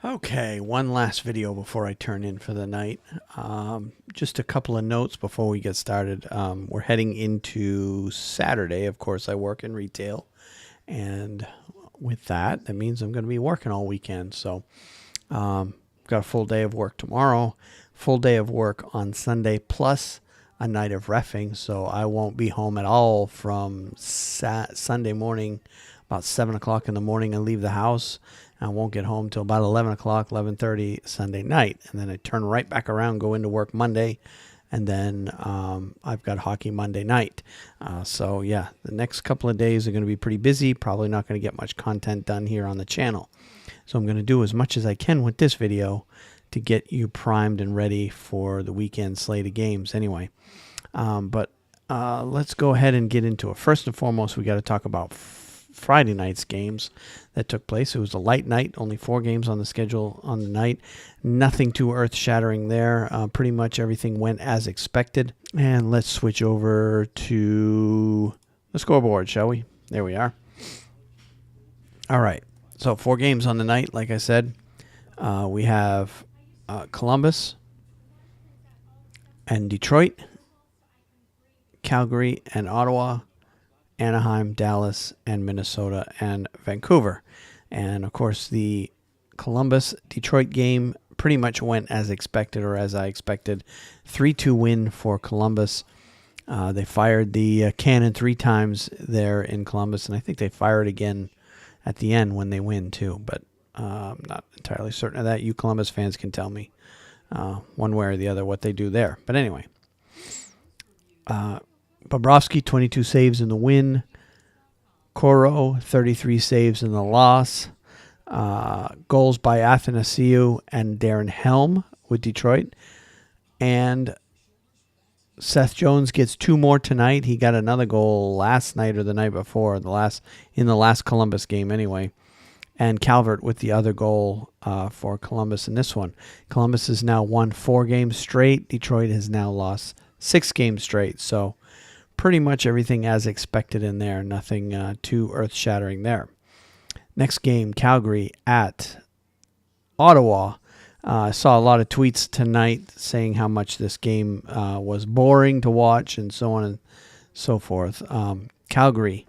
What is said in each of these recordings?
Okay, one last video before I turn in for the night. Just a couple of notes before we get started. We're heading into Saturday. Of course, I work in retail, and with that means I'm going to be working all weekend. So, got a full day of work tomorrow, full day of work on Sunday, plus a night of reffing. So I won't be home at all from Sunday morning, about 7 o'clock in the morning. I leave the house. I won't get home till about 11 o'clock, 11:30 Sunday night. And then I turn right back around, go into work Monday. And then I've got hockey Monday night. So, yeah, the next couple of days are going to be pretty busy. Probably not going to get much content done here on the channel. So I'm going to do as much as I can with this video to get you primed and ready for the weekend slate of games anyway. But let's go ahead and get into it. First and foremost, we got to talk about Friday night's games that took place. It was a light night, only 4 games on the schedule on the night. Nothing too earth-shattering there. Pretty much everything went as expected. And let's switch over to the scoreboard, shall we? There we are. All right. So 4 games on the night, like I said. We have Columbus and Detroit, Calgary and Ottawa, Anaheim, Dallas, and Minnesota, and Vancouver. And, of course, the Columbus-Detroit game pretty much went as expected, or as I expected. 3-2 win for Columbus. They fired the cannon 3 times there in Columbus, and I think they fire it again at the end when they win, too. But I'm not entirely certain of that. You Columbus fans can tell me one way or the other what they do there. But anyway. Bobrovsky, 22 saves in the win. Coro, 33 saves in the loss. Goals by Athanasiou and Darren Helm with Detroit. And Seth Jones gets 2 more tonight. He got another goal last night or the night before, in the last Columbus game anyway. And Calvert with the other goal for Columbus in this one. Columbus has now won 4 games straight. Detroit has now lost 6 games straight. So pretty much everything as expected in there. Nothing too earth-shattering there. Next game, Calgary at Ottawa. I saw a lot of tweets tonight saying how much this game was boring to watch and so on and so forth. Calgary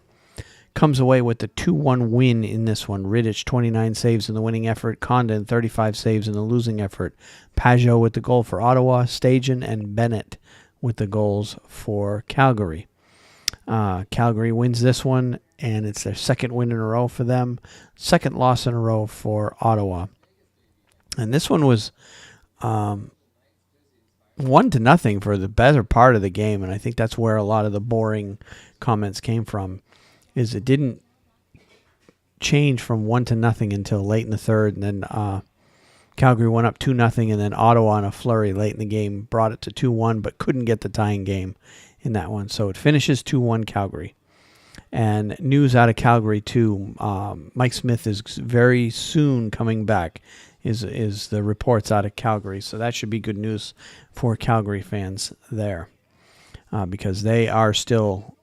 comes away with the 2-1 win in this one. Rittich, 29 saves in the winning effort. Condon, 35 saves in the losing effort. Pajot with the goal for Ottawa. Stajan and Bennett with the goals for Calgary. Calgary wins this one, and it's their 2nd win in a row for them. 2nd loss in a row for Ottawa. And this one was 1-0 for the better part of the game, and I think that's where a lot of the boring comments came from, is it didn't change from 1-0 until late in the 3rd, and then Calgary went up 2-0, and then Ottawa on a flurry late in the game brought it to 2-1, but couldn't get the tying game in that one. So it finishes 2-1 Calgary. And news out of Calgary, too. Mike Smith is very soon coming back, is the reports out of Calgary. So that should be good news for Calgary fans there, because they are still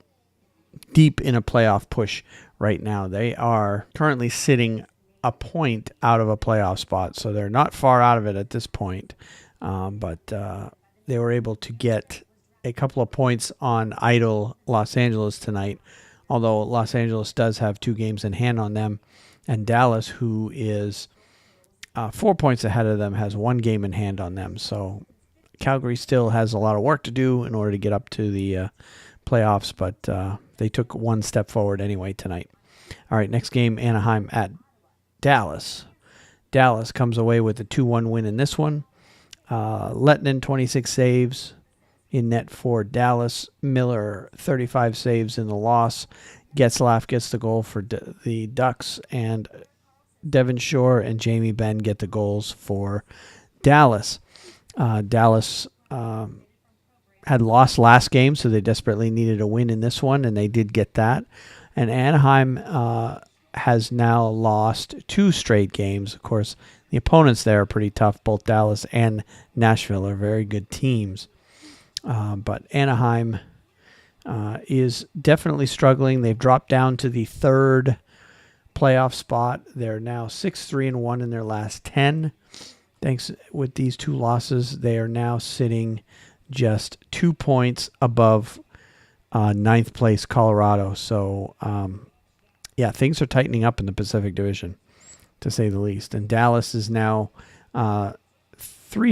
deep in a playoff push right now. They are currently sitting a point out of a playoff spot, so they're not far out of it at this point. But they were able to get a couple of points on idle Los Angeles tonight, although Los Angeles does have 2 games in hand on them, and Dallas, who is 4 points ahead of them, has 1 game in hand on them. So Calgary still has a lot of work to do in order to get up to the playoffs, but they took 1 step forward anyway tonight. All right, next game, Anaheim at Dallas. Dallas comes away with a 2-1 win in this one. Lettinen, 26 saves in net for Dallas. Miller, 35 saves in the loss. Getzlaf gets the goal for the Ducks, and Devon Shore and Jamie Benn get the goals for Dallas. Dallas had lost last game, so they desperately needed a win in this one, and they did get that. And Anaheim has now lost 2 straight games. Of course, the opponents there are pretty tough. Both Dallas and Nashville are very good teams. But Anaheim is definitely struggling. They've dropped down to the 3rd playoff spot. They're now 6-3-1 in their last 10. Thanks with these 2 losses, they are now sitting just 2 points above ninth place Colorado. So, things are tightening up in the Pacific Division, to say the least. And Dallas is now 4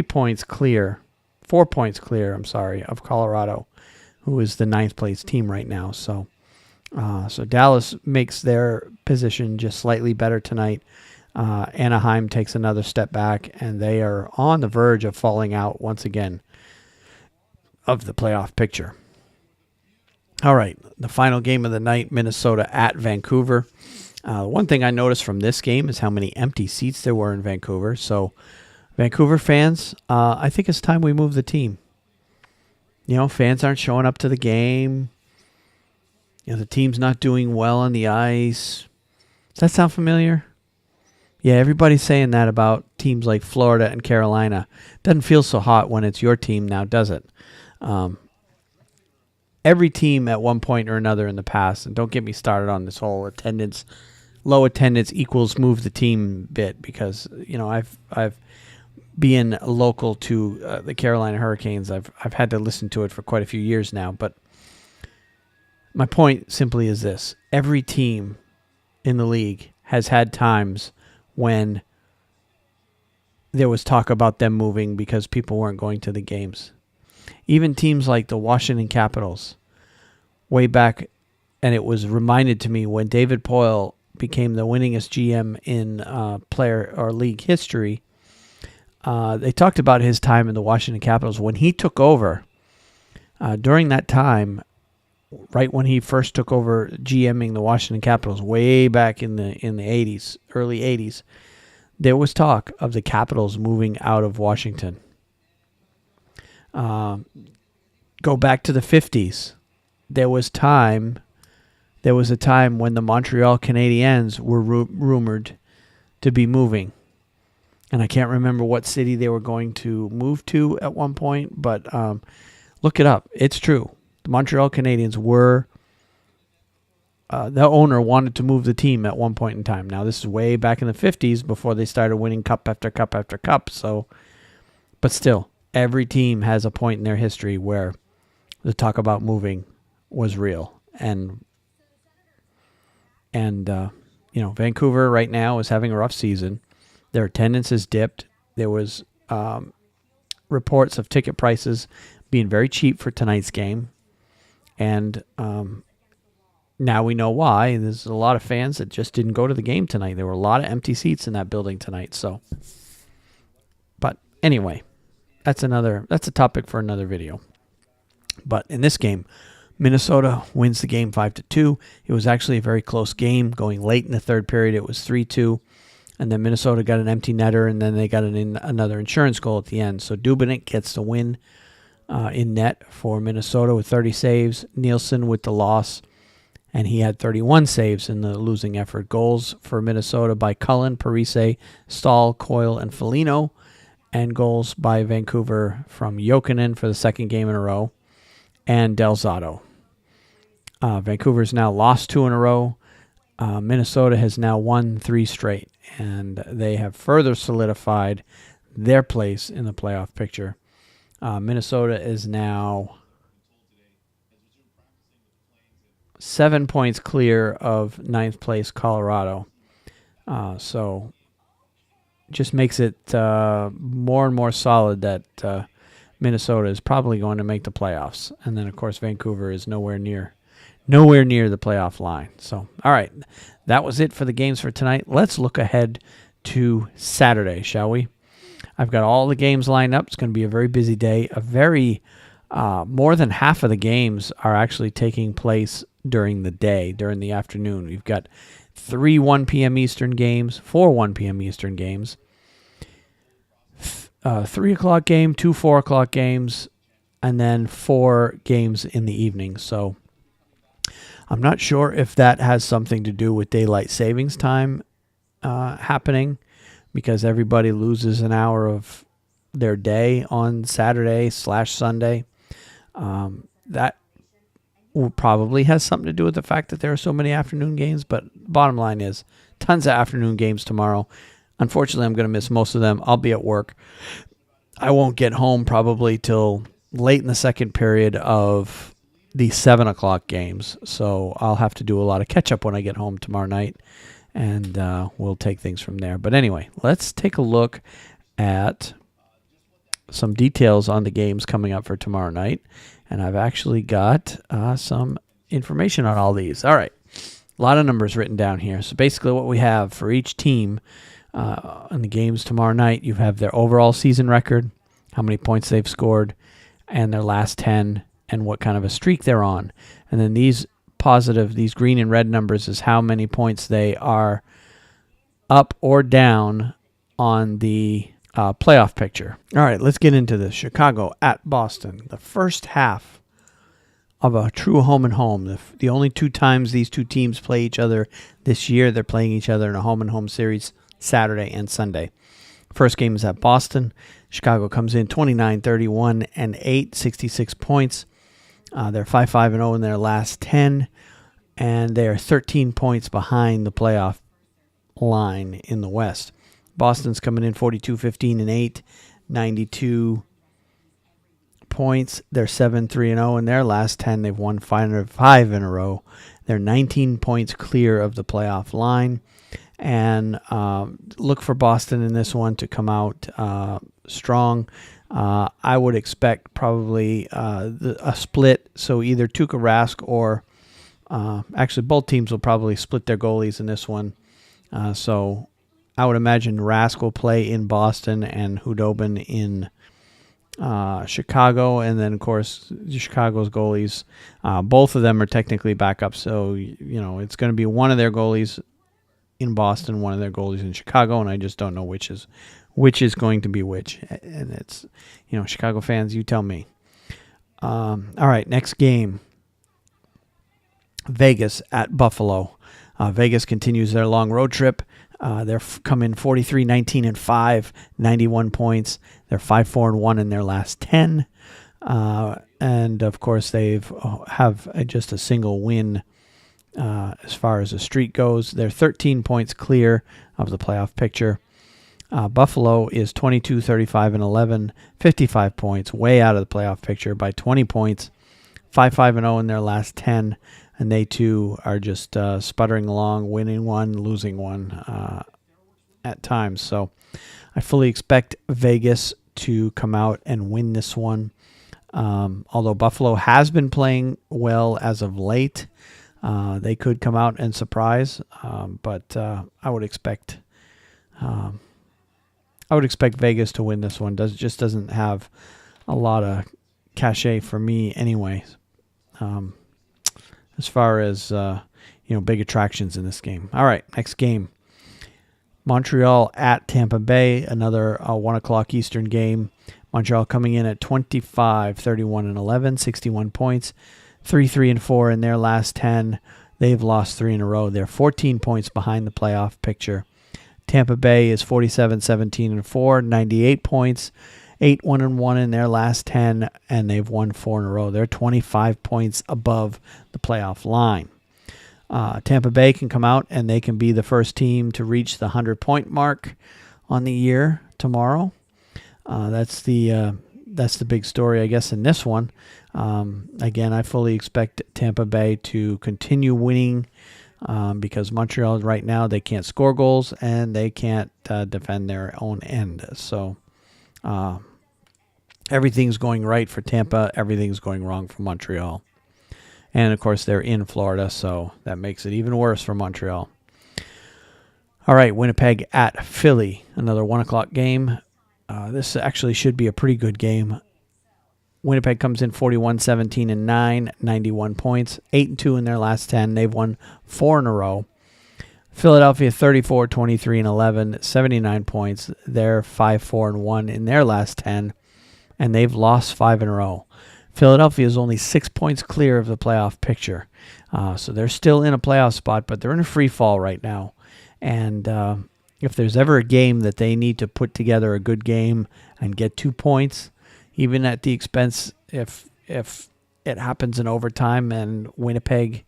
points clear, of Colorado, who is the ninth place team right now. So Dallas makes their position just slightly better tonight. Anaheim takes another step back, and they are on the verge of falling out once again of the playoff picture. All right, the final game of the night, Minnesota at Vancouver. One thing I noticed from this game is how many empty seats there were in Vancouver. So, Vancouver fans, I think it's time we move the team. Fans aren't showing up to the game. The team's not doing well on the ice. Does that sound familiar? Yeah, everybody's saying that about teams like Florida and Carolina. Doesn't feel so hot when it's your team now, does it? Every team at one point or another in the past, and don't get me started on this whole low attendance equals move the team bit, because I've being local to the Carolina Hurricanes, I've had to listen to it for quite a few years now. But my point simply is this: every team in the league has had times when there was talk about them moving because people weren't going to the games. Even teams like the Washington Capitals, way back, and it was reminded to me when David Poile became the winningest GM in player or league history. They talked about his time in the Washington Capitals. When he took over, during that time, right when he first took over GMing the Washington Capitals, way back in the 80s, early 80s, there was talk of the Capitals moving out of Washington. Go back to the 50s. There was a time when the Montreal Canadiens were rumored to be moving. And I can't remember what city they were going to move to at one point, but look it up. It's true. The Montreal Canadiens were, the owner wanted to move the team at one point in time. Now, this is way back in the 50s before they started winning cup after cup after cup. So, but still, every team has a point in their history where the talk about moving was real. And Vancouver right now is having a rough season. Their attendance has dipped. There was reports of ticket prices being very cheap for tonight's game. And now we know why. There's a lot of fans that just didn't go to the game tonight. There were a lot of empty seats in that building tonight. So, but anyway, that's a topic for another video. But in this game, Minnesota wins the game 5-2. It was actually a very close game. Going late in the third period, it was 3-2. And then Minnesota got an empty netter, and then they got another insurance goal at the end. So Dubnyk gets the win in net for Minnesota with 30 saves. Nielsen with the loss, and he had 31 saves in the losing effort. Goals for Minnesota by Cullen, Parise, Stahl, Coyle, and Foligno. And goals by Vancouver from Jokinen for the second game in a row, and Del Zotto. Vancouver's now lost 2 in a row. Minnesota has now won 3 straight, and they have further solidified their place in the playoff picture. Minnesota is now 7 points clear of ninth place Colorado. So just makes it more and more solid that Minnesota is probably going to make the playoffs. And then, of course, Vancouver is nowhere near the playoff line. So, all right, that was it for the games for tonight. Let's look ahead to Saturday, shall we? I've got all the games lined up. It's going to be a very busy day. More than half of the games are actually taking place during the day, during the afternoon. We've got 3 1 p.m. Eastern games, 4 1 p.m. Eastern games, 3 o'clock game, 2 4 o'clock games, and then 4 games in the evening. So I'm not sure if that has something to do with daylight savings time happening, because everybody loses an hour of their day on Saturday/Sunday. That probably has something to do with the fact that there are so many afternoon games, but bottom line is Tons of afternoon games tomorrow. Unfortunately, I'm going to miss most of them. I'll be at work. I won't get home probably till late in the second period of the 7 o'clock games. So I'll have to do a lot of catch-up when I get home tomorrow night, and we'll take things from there. But anyway, let's take a look at some details on the games coming up for tomorrow night. And I've actually got some information on all these. All right. A lot of numbers written down here. So basically what we have for each team in the games tomorrow night, you have their overall season record, how many points they've scored, and their last 10, and what kind of a streak they're on. And then these green and red numbers is how many points they are up or down on the playoff picture. All right, let's get into this. Chicago at Boston. The first half of a true home and home. The only two times these two teams play each other this year, they're playing each other in a home and home series Saturday and Sunday. First game is at Boston. Chicago comes in 29-31 and 66 points. They're 5-5-0 in their last 10, and they're 13 points behind the playoff line in the West. Boston's coming in 42-15 and 92 points. They're 7-3-0 in their last 10. They've won 5 in a row. They're 19 points clear of the playoff line. And look for Boston in this one to come out strong. I would expect probably a split. So either Tuukka Rask or actually both teams will probably split their goalies in this one. So I would imagine Rask will play in Boston and Hudobin in Chicago, and then of course Chicago's goalies, both of them are technically backups, so it's going to be one of their goalies in Boston, one of their goalies in Chicago, and I just don't know which is going to be which. And it's Chicago fans, you tell me. All right, next game, Vegas at Buffalo. Vegas continues their long road trip. They're come in 43-19 and 5, 91 points. They're 5-4-1 in their last 10. And of course they've have just a single win as far as the streak goes. They're 13 points clear of the playoff picture. Buffalo is 22-35 and 11, 55 points, way out of the playoff picture by 20 points. 5-5-0 in their last 10. And they, too, are just sputtering along, winning one, losing one at times. So I fully expect Vegas to come out and win this one. Although Buffalo has been playing well as of late, they could come out and surprise. But I would expect Vegas to win this one. Just doesn't have a lot of cachet for me anyway. As far as big attractions in this game. All right, next game, Montreal at Tampa Bay, another 1 o'clock Eastern game. Montreal coming in at 25-31 and 11, 61 points, 3-3-4 in their last 10. They've lost 3 in a row. They're 14 points behind the playoff picture. Tampa Bay is 47-17 and 4, 98 points. 8-1-1 in their last 10, and they've won 4 in a row. They're 25 points above the playoff line. Tampa Bay can come out, and they can be the first team to reach the 100-point mark on the year tomorrow. That's the big story, I guess, in this one. Again, I fully expect Tampa Bay to continue winning because Montreal right now, they can't score goals, and they can't defend their own end. So everything's going right for Tampa. Everything's going wrong for Montreal. And, of course, they're in Florida, so that makes it even worse for Montreal. All right, Winnipeg at Philly, another 1 o'clock game. This actually should be a pretty good game. Winnipeg comes in 41-17 and 9, 91 points, 8-2 in their last 10. They've won 4 in a row. Philadelphia 34-23 and 11, 79 points. They're 5-4-1 in their last 10, and they've lost 5 in a row. Philadelphia is only 6 points clear of the playoff picture. So they're still in a playoff spot, but they're in a free fall right now. And if there's ever a game that they need to put together a good game and get 2 points, even at the expense if it happens in overtime and Winnipeg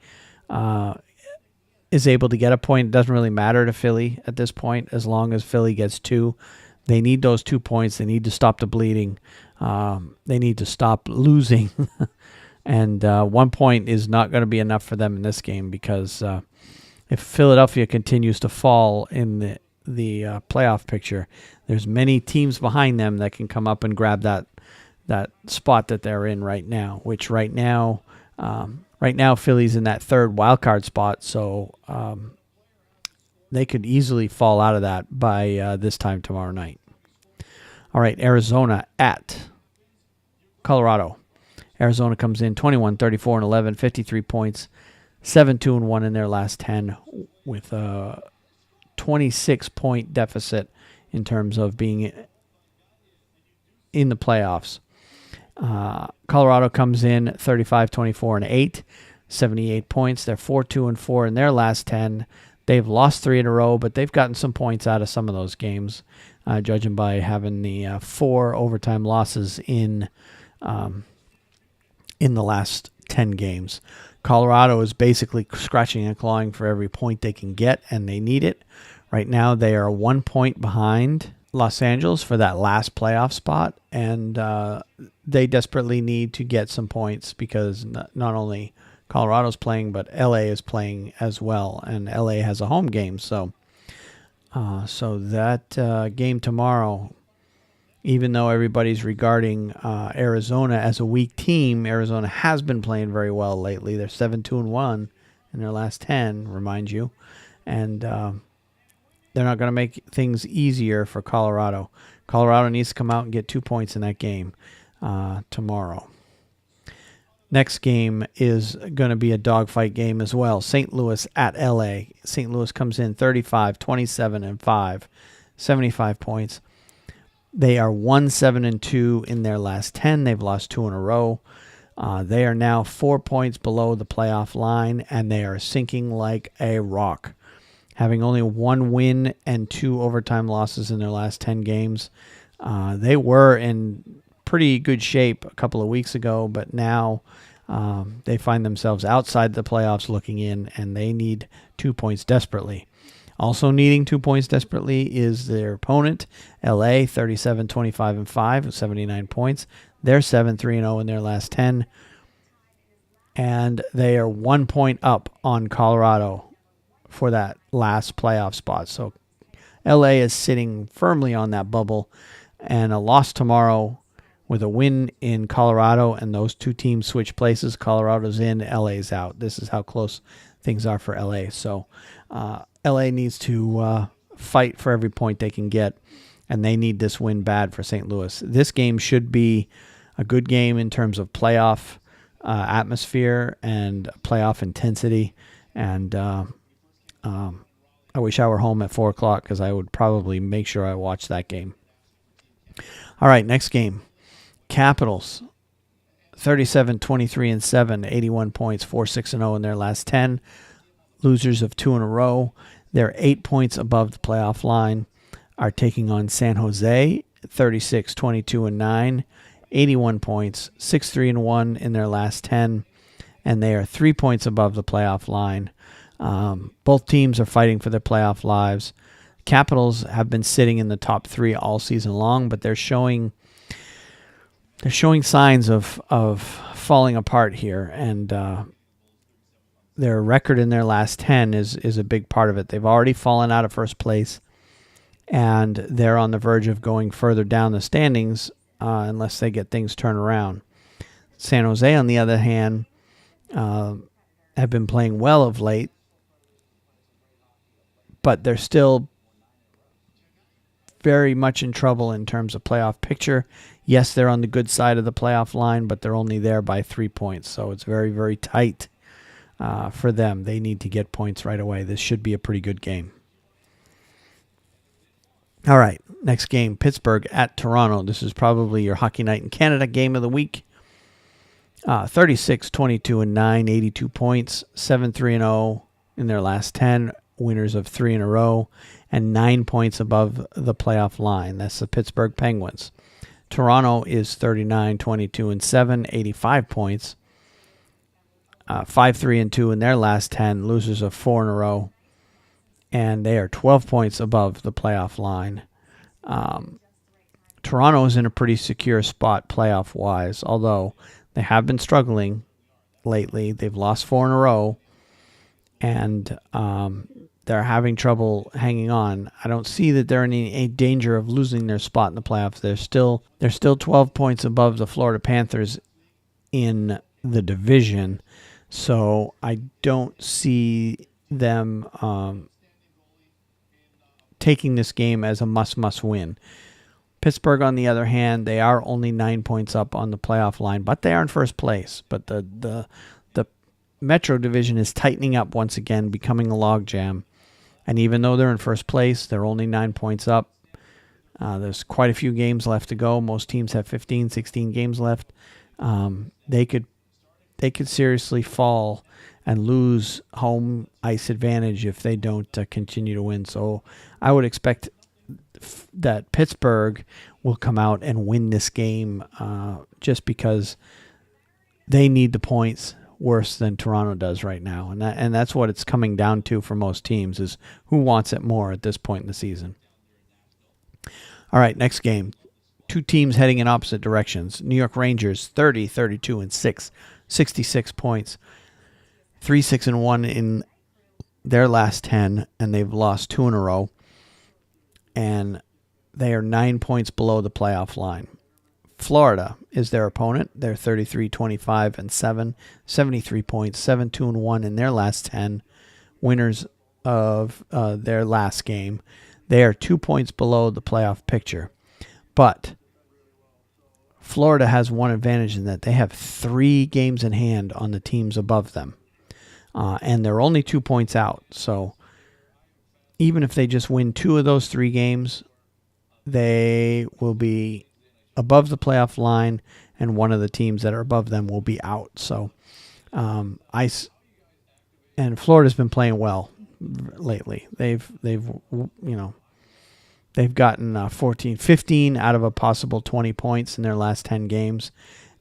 is able to get a point. It doesn't really matter to Philly at this point as long as Philly gets 2. They need those 2 points. They need to stop the bleeding. They need to stop losing. And 1 point is not going to be enough for them in this game because if Philadelphia continues to fall in the playoff picture, there's many teams behind them that can come up and grab that spot that they're in right now, which right now Philly's in that 3rd wild card spot, so they could easily fall out of that by this time tomorrow night. All right, Arizona at Colorado. Arizona comes in 21, 34, and 11, 53 points, 7-2-1 in their last 10 with a 26-point deficit in terms of being in the playoffs. Colorado comes in 35, 24, and 8, 78 points. They're 4-2-4 in their last 10. They've lost 3 in a row, but they've gotten some points out of some of those games, judging by having the 4 overtime losses in the last 10 games. Colorado is basically scratching and clawing for every point they can get, and they need it. Right now, they are 1 point behind Los Angeles for that last playoff spot, and they desperately need to get some points because not only Colorado's playing, but LA is playing as well, and LA has a home game. So that game tomorrow, even though everybody's regarding Arizona as a weak team, Arizona has been playing very well lately. They're 7-2-1 in their last 10, remind you. And they're not going to make things easier for Colorado. Colorado needs to come out and get 2 points in that game tomorrow. Next game is going to be a dogfight game as well. St. Louis at LA. St. Louis comes in 35, 27, and 5, 75 points. They are 1-7-2 in their last 10. They've lost 2 in a row. They are now 4 points below the playoff line, and they are sinking like a rock. Having only 1 win and 2 overtime losses in their last 10 games. They were in pretty good shape a couple of weeks ago, but now they find themselves outside the playoffs looking in, and they need 2 points desperately. Also needing 2 points desperately is their opponent, LA, 37, 25, and 5, with 79 points. They're 7-3-0 in their last 10. And they are 1 point up on Colorado for that last playoff spot. So LA is sitting firmly on that bubble. And a loss tomorrow with a win in Colorado, and those 2 teams switch places. Colorado's in, LA's out. This is how close things are for LA. So LA needs to fight for every point they can get, and they need this win bad for St. Louis. This game should be a good game in terms of playoff atmosphere and playoff intensity. And I wish I were home at 4 o'clock because I would probably make sure I watch that game. All right, next game. Capitals, 37, 23, and 7, 81 points, 4-6-0 in their last 10. Losers of 2 in a row. They're 8 points above the playoff line. Are taking on San Jose, 36, 22, and 9, 81 points, 6-3-1 in their last 10, and they are 3 points above the playoff line. Both teams are fighting for their playoff lives. Capitals have been sitting in the top 3 all season long, but they're showing signs of falling apart here, and their record in their last 10 is a big part of it. They've already fallen out of first place, and they're on the verge of going further down the standings unless they get things turned around. San Jose, on the other hand, have been playing well of late, but they're still very much in trouble in terms of playoff picture. Yes, they're on the good side of the playoff line, but they're only there by 3 points, so it's very, very tight for them. They need to get points right away. This should be a pretty good game. All right, next game, Pittsburgh at Toronto. This is probably your Hockey Night in Canada game of the week. 36, 22, and 9, 82 points, 7-3-0 in their last 10, winners of 3 in a row, and 9 points above the playoff line. That's the Pittsburgh Penguins. Toronto is 39, 22, and 7, 85 points, 5-3-2 in their last 10, losers of 4 in a row. and they are 12 points above the playoff line. Toronto is in a pretty secure spot playoff-wise, although they have been struggling lately. They've lost 4 in a row, and they're having trouble hanging on. I don't see that they're in any danger of losing their spot in the playoffs. They're still 12 points above the Florida Panthers in the division, so I don't see them taking this game as a must win. Pittsburgh, on the other hand, they are only 9 points up on the playoff line, but they are in first place. But the Metro division is tightening up once again, becoming a logjam. And even though they're in first place, they're only 9 points up. There's quite a few games left to go. Most teams have 15, 16 games left. They could seriously fall and lose home ice advantage if they don't continue to win. So I would expect that Pittsburgh will come out and win this game just because they need the points worse than Toronto does right now. And that's what it's coming down to for most teams, is who wants it more at this point in the season. All right, next game. Two teams heading in opposite directions. New York Rangers 30, 32, and 6, 66 points. 3-6-1 in their last 10, and they've lost 2 in a row. And they are 9 points below the playoff line. Florida is their opponent. They're 33, 25, and 7, 73 points, 7-2-1 in their last 10. Winners of their last game. They are 2 points below the playoff picture. But Florida has one advantage in that they have 3 games in hand on the teams above them. And they're only 2 points out. So even if they just win 2 of those 3 games, they will be above the playoff line, and one of the teams that are above them will be out. So Ice and Florida's been playing well lately. They've gotten 15 out of a possible 20 points in their last 10 games,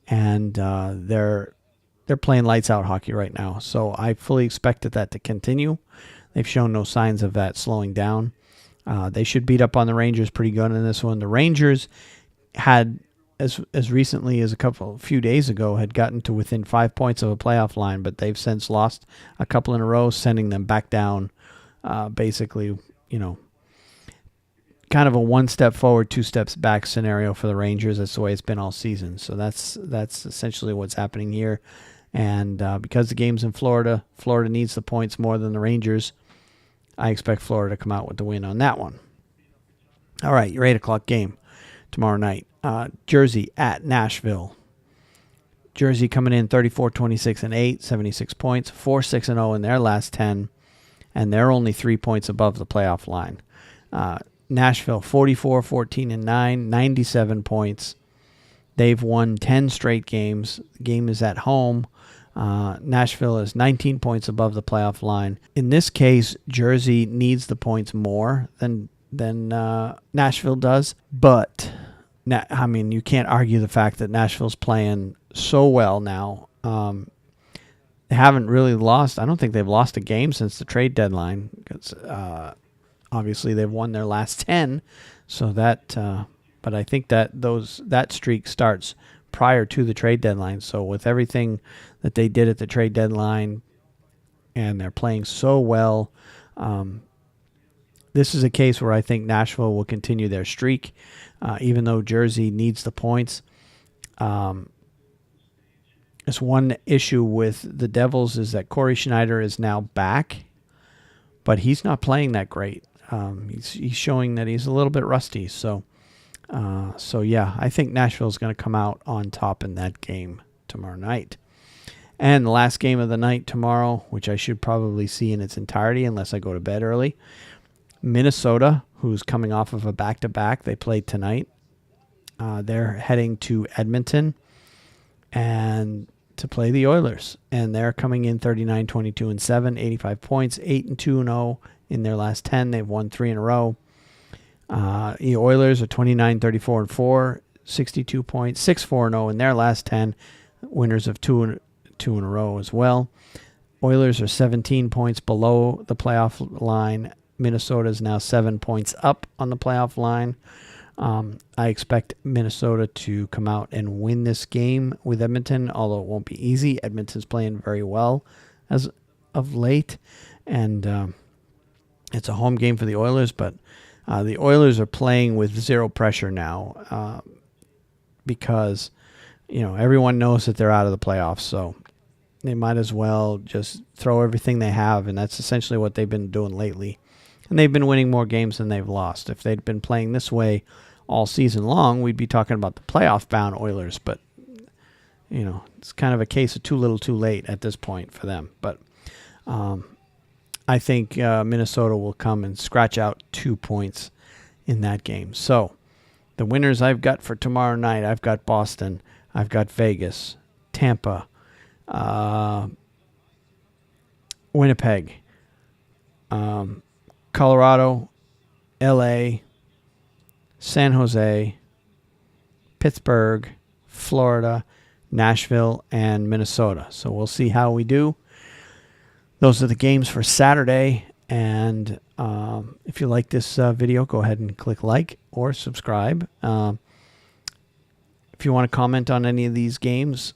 and they're playing lights out hockey right now. So I fully expected that to continue. They've shown no signs of that slowing down. They should beat up on the Rangers pretty good in this one. The Rangers had, as recently as a few days ago, had gotten to within 5 points of a playoff line, but they've since lost a couple in a row, sending them back down. Basically, kind of a 1 step forward, 2 steps back scenario for the Rangers. That's the way it's been all season. So that's essentially what's happening here. And because the game's in Florida, Florida needs the points more than the Rangers. I expect Florida to come out with the win on that one. All right, your 8 o'clock game tomorrow night. Jersey at Nashville. Jersey coming in 34, 26, and 8, 76 points, 4-6-0 in their last 10, and they're only 3 points above the playoff line. Nashville 44, 14, and 9, 97 points. They've won 10 straight games. The game is at home. Nashville is 19 points above the playoff line. In this case, Jersey needs the points more than Nashville does. But, you can't argue the fact that Nashville's playing so well now. They haven't really lost. I don't think they've lost a game since the trade deadline, because obviously they've won their last 10. So that, but I think that streak starts prior to the trade deadline. So with everything that they did at the trade deadline, and they're playing so well, this is a case where I think Nashville will continue their streak, even though Jersey needs the points. There's one issue with the Devils is that Corey Schneider is now back, but he's not playing that great. He's showing that he's a little bit rusty. So yeah, I think Nashville's going to come out on top in that game tomorrow night. And the last game of the night tomorrow, which I should probably see in its entirety unless I go to bed early. Minnesota, who's coming off of a back-to-back. They played tonight. They're heading to Edmonton and to play the Oilers. And they're coming in 39, 22, and 7, 85 points, 8-2-0 in their last 10. They've won 3 in a row. The Oilers are 29, 34, and 4, 62 points, 6-4-0 in their last 10. Winners of 2 in a row as well. Oilers are 17 points below the playoff line, Minnesota is now 7 points up on the playoff line. I expect Minnesota to come out and win this game with Edmonton, although it won't be easy. Edmonton's playing very well as of late, and it's a home game for the Oilers, but the Oilers are playing with zero pressure now because, everyone knows that they're out of the playoffs, so they might as well just throw everything they have, and that's essentially what they've been doing lately. And they've been winning more games than they've lost. If they'd been playing this way all season long, we'd be talking about the playoff-bound Oilers, but, it's kind of a case of too little too late at this point for them. But I think Minnesota will come and scratch out 2 points in that game. So the winners I've got for tomorrow night, I've got Boston, I've got Vegas, Tampa, Winnipeg, Colorado, LA, San Jose, Pittsburgh, Florida, Nashville, and Minnesota. So we'll see how we do. Those are the games for Saturday. And if you like this video, go ahead and click like or subscribe. If you want to comment on any of these games,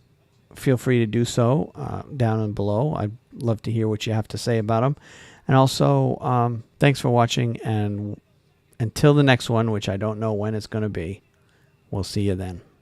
feel free to do so down and below. I'd love to hear what you have to say about them. And also, thanks for watching. And until the next one, which I don't know when it's going to be, we'll see you then.